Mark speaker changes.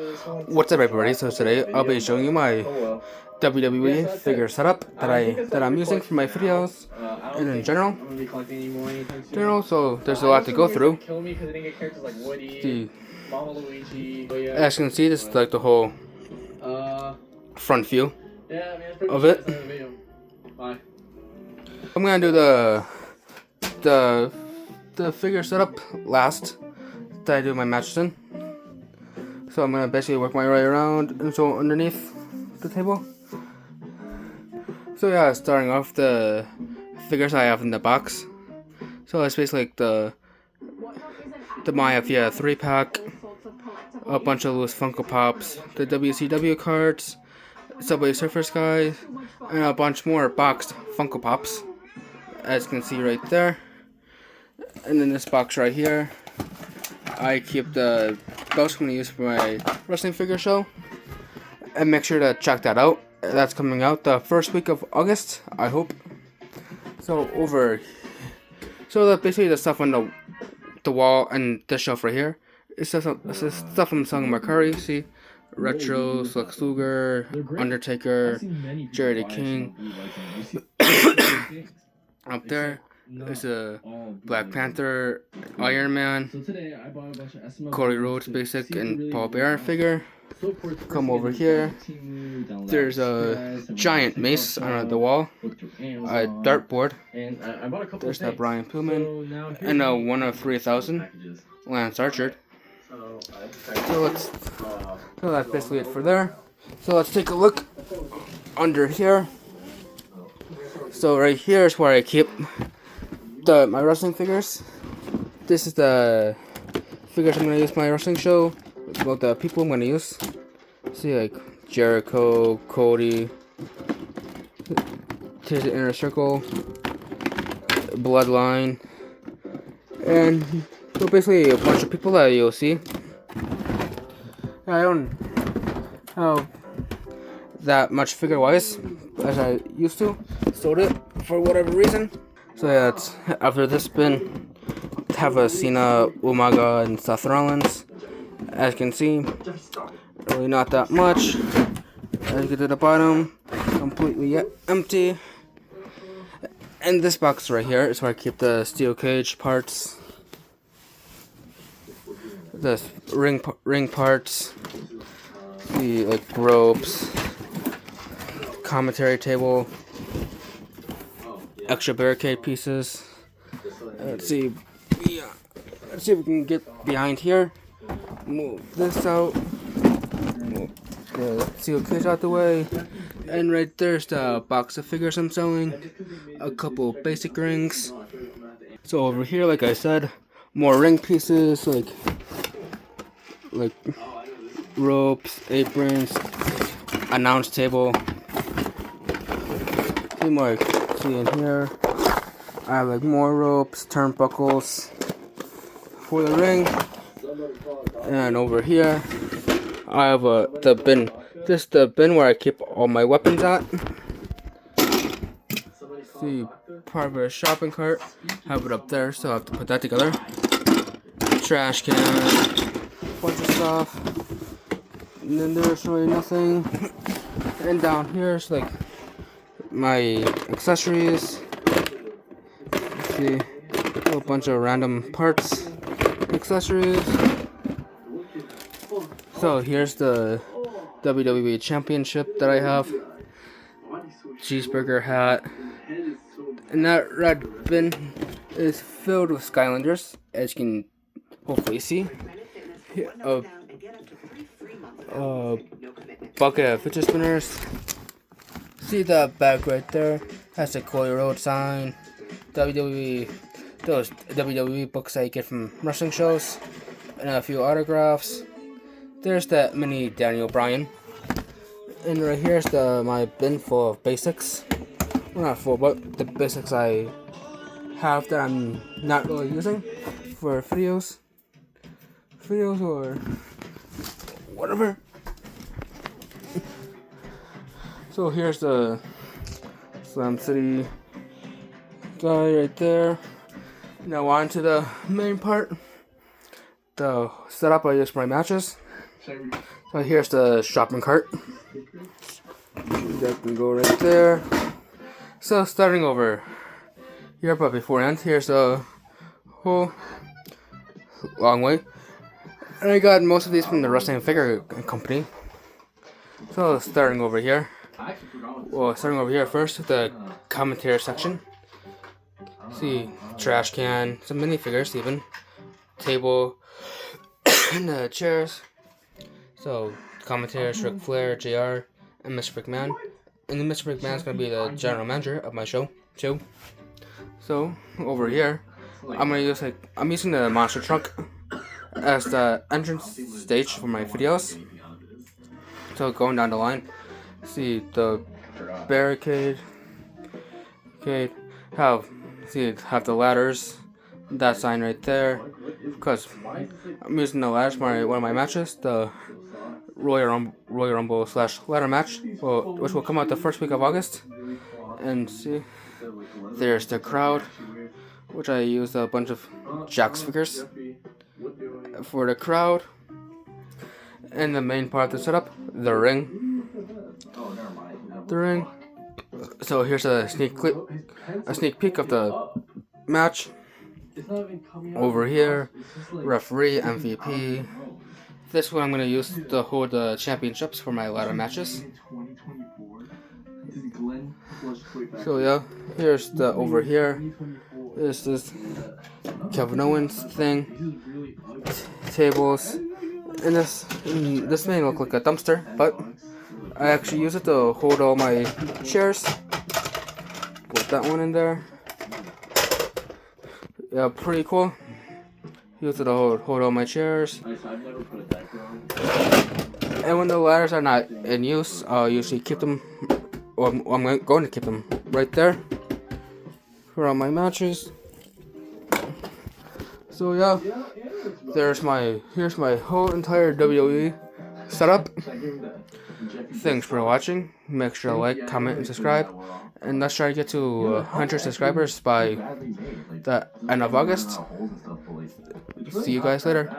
Speaker 1: What's up, everybody? So today I'll be showing you my WWE figure setup that I'm using for my videos and in general. So there's a lot to go through. As you can see, this is like the whole front view of it. I'm gonna do the figure setup last that I do my matches in. So I'm gonna basically work my way around and so underneath the table. So yeah, starting off the figures I have in the box. So it's basically like the Maya 3-pack, a bunch of loose Funko Pops, the WCW cards, Subway Surfers guy, and a bunch more boxed Funko Pops, as you can see right there. And in this box right here, I keep the belts I'm going to use for my wrestling figure show. And make sure to check that out. That's coming out the first week of August, I hope. So basically the stuff on the wall and this shelf right here is stuff from Sung Mercury. See, Retro, Lex Luger, Undertaker, Jerry the King. Up there is a Black Panther, Iron Man, Cody Rhodes basic, and Paul Bearer figure. Come over here. There's a giant mace on the wall, a dartboard. There's that Brian Pillman, and a 1 of 3,000 Lance Archer. So that's basically it for there. So let's take a look under here. So right here is where I keep my wrestling figures. This is the figures I'm gonna use for my wrestling show. About the people I'm gonna use. See, like Jericho, Cody. Here's the Inner Circle, Bloodline, and so basically a bunch of people that you'll see. I don't have that much figure wise as I used to. Sold it for whatever reason. So yeah, it's after this bin, have a Cena, Umaga, and Seth Rollins. As you can see, really not that much. As you get to the bottom, completely empty. And this box right here is where I keep the steel cage parts, the ring parts, the like ropes, commentary table, extra barricade pieces. Let's see if we can get behind here. Move this out. Move the steel cage out the way. And right there's the box of figures I'm selling. A couple basic rings. So over here, like I said, more ring pieces, like ropes, aprons, announce table. See more. See in here, I have like more ropes, turnbuckles for the ring. And over here, I have the bin. This is the bin where I keep all my weapons at. See, part of a shopping cart. Have it up there, so I have to put that together. Trash can, bunch of stuff. And then there's really nothing. And down here is like my accessories. See, a bunch of random parts, accessories. So here's the WWE Championship that I have. Cheeseburger hat. And that red bin is filled with Skylanders, as you can hopefully see. A bucket of fidget spinners. See that bag right there? Has the Cody Rhodes sign. Those WWE books that you get from wrestling shows. And a few autographs. There's that mini Daniel Bryan. And right here's my bin full of basics. Well, not full, but the basics I have that I'm not really using for videos or whatever. So here's the Slam City guy right there. Now on to the main part, the setup I use for my matches. So here's the shopping cart. That can go right there. So starting over here, but beforehand, here's the whole long way. And I got most of these from the Wrestling Figure Company. So starting over here. Well, starting over here first, the commentary section. See, trash can, some minifigures even, table, and the chairs. So, commentators Ric Flair, JR, and Mr. McMahon. And Mr. McMahon is going to be the general manager of my show, too. So, over here, I'm using the monster truck as the entrance stage for my videos. So, going down the line, see the barricade, have the ladders, that sign right there, because I'm using the ladders for one of my matches, the Royal Rumble / ladder match, which will come out the first week of August. And see, there's the crowd, which I used a bunch of Jakks figures for the crowd. And the main part of the setup, the ring. So here's a sneak peek of the match. Over here, referee, MVP. This one I'm gonna use to hold the championships for my ladder matches. So yeah, here's the over here. There's this Kevin Owens thing, tables, and this may look like a dumpster, but I actually use it to hold all my chairs. Put that one in there. Yeah, pretty cool. Use it to hold all my chairs. And when the ladders are not in use, I'll usually keep them, or I'm going to keep them right there for all my matches. So yeah, here's my whole entire WWE setup. Thanks for watching. Make sure to like, comment, and subscribe. And let's try to get to 100 subscribers by the end of August. See you guys later.